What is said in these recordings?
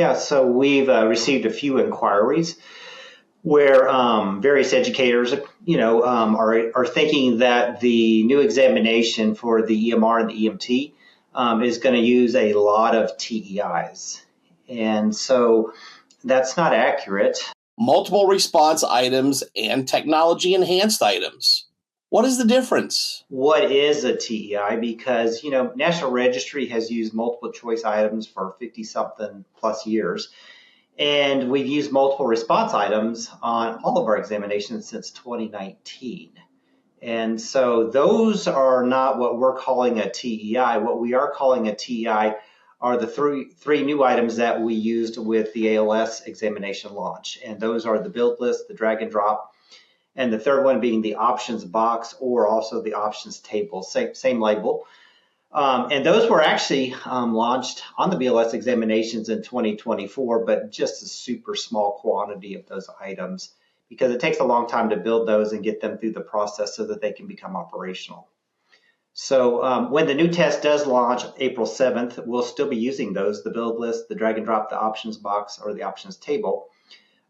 Yeah, so we've received a few inquiries where various educators, are thinking that the new examination for the EMR and the EMT is going to use a lot of TEIs, and so that's not accurate. Multiple response items and technology enhanced items. What is the difference? What is a TEI? Because National Registry has used multiple choice items for 50 something plus years. And we've used multiple response items on all of our examinations since 2019. And so those are not what we're calling a TEI. What we are calling a TEI are the three new items that we used with the ALS examination launch. And those are the build list, the drag and drop, and the third one being the options box or also the options table, same label. And those were actually launched on the BLS examinations in 2024, but just a super small quantity of those items because it takes a long time to build those and get them through the process so that they can become operational. So when the new test does launch April 7th, we'll still be using those, the build list, the drag and drop, the options box, or the options table.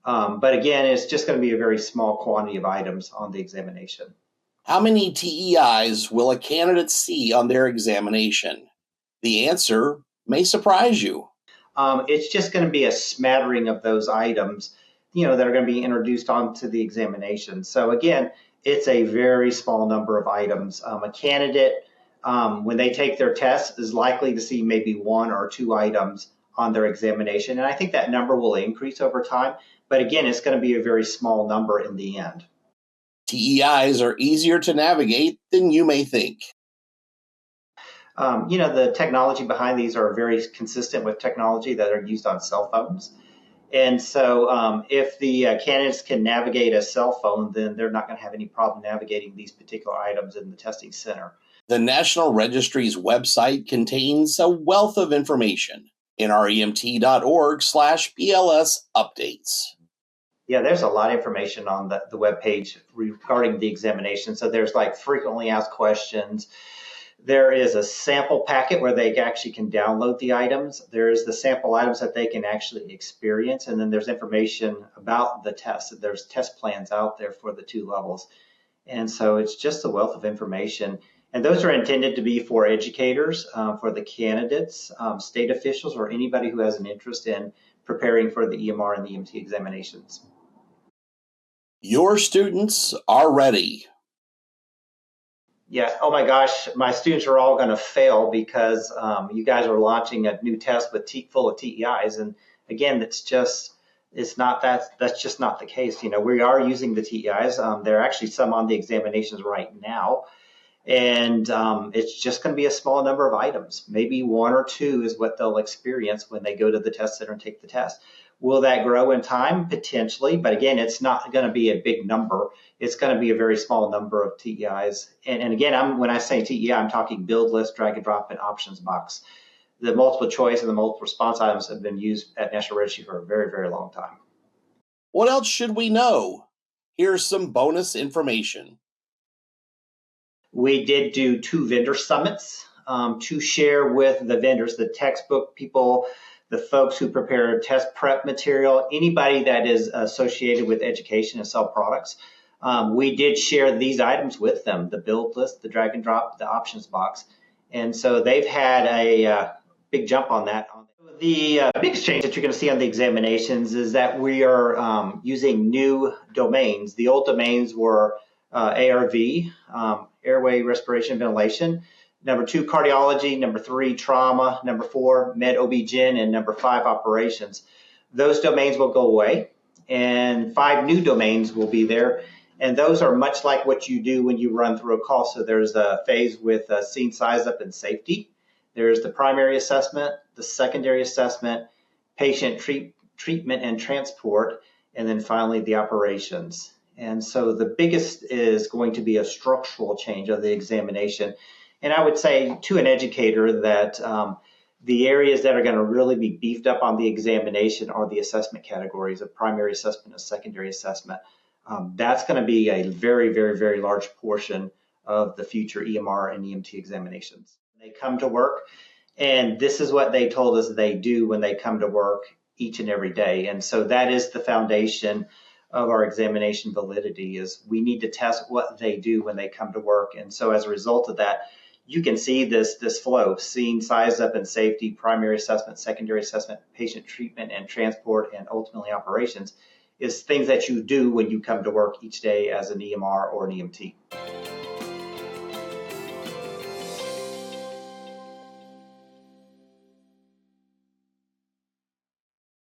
But again, it's just going to be a very small quantity of items on the examination. How many TEIs will a candidate see on their examination? The answer may surprise you. It's just going to be a smattering of those items, that are going to be introduced onto the examination. So again, it's a very small number of items. A candidate, when they take their test, is likely to see maybe one or two items on their examination. And I think that number will increase over time. But again, it's going to be a very small number in the end. TEIs are easier to navigate than you may think. The technology behind these are very consistent with technology that are used on cell phones. And so if the candidates can navigate a cell phone, then they're not going to have any problem navigating these particular items in the testing center. The National Registry's website contains a wealth of information. NREMT.org/BLS updates. Yeah, there's a lot of information on the webpage regarding the examination. So there's like frequently asked questions. There is a sample packet where they actually can download the items. There's the sample items that they can actually experience. And then there's information about the test. There's test plans out there for the two levels. And so it's just a wealth of information. And those are intended to be for educators, for the candidates, state officials, or anybody who has an interest in preparing for the EMR and the EMT examinations. Your students are ready. Yeah, oh my gosh, my students are all going to fail because you guys are launching a new test with full of TEIs. And again, that's just not the case. We are using the TEIs. There are actually some on the examinations right now. And it's just going to be a small number of items. Maybe one or two is what they'll experience when they go to the test center and take the test. Will that grow in time? Potentially. But again, it's not going to be a big number. It's going to be a very small number of TEIs. And again, when I say TEI, I'm talking build list, drag and drop, and options box. The multiple choice and the multiple response items have been used at National Registry for a very, very long time. What else should we know? Here's some bonus information. We did do 2 vendor summits to share with the vendors, the textbook people, the folks who prepare test prep material, anybody that is associated with education and sell products. We did share these items with them, the build list, the drag and drop, the options box. And so they've had a big jump on that. The biggest change that you're going to see on the examinations is that we are using new domains. The old domains were ARV, airway, respiration, ventilation. Number 2, cardiology. Number 3, trauma. Number 4, med OB-GYN. And number 5, operations. Those domains will go away, and 5 new domains will be there. And those are much like what you do when you run through a call. So there's a phase with scene size up and safety. There's the primary assessment, the secondary assessment, patient treatment and transport, and then finally the operations. And so the biggest is going to be a structural change of the examination. And I would say to an educator that the areas that are going to really be beefed up on the examination are the assessment categories of primary assessment and secondary assessment. That's going to be a very, very, very large portion of the future EMR and EMT examinations. They come to work, and this is what they told us they do when they come to work. each and every day. And so that is the foundation of our examination validity, is we need to test what they do when they come to work. And so as a result of that, you can see this flow: scene size up and safety, primary assessment, secondary assessment, patient treatment and transport, and ultimately operations, is things that you do when you come to work each day as an EMR or an EMT.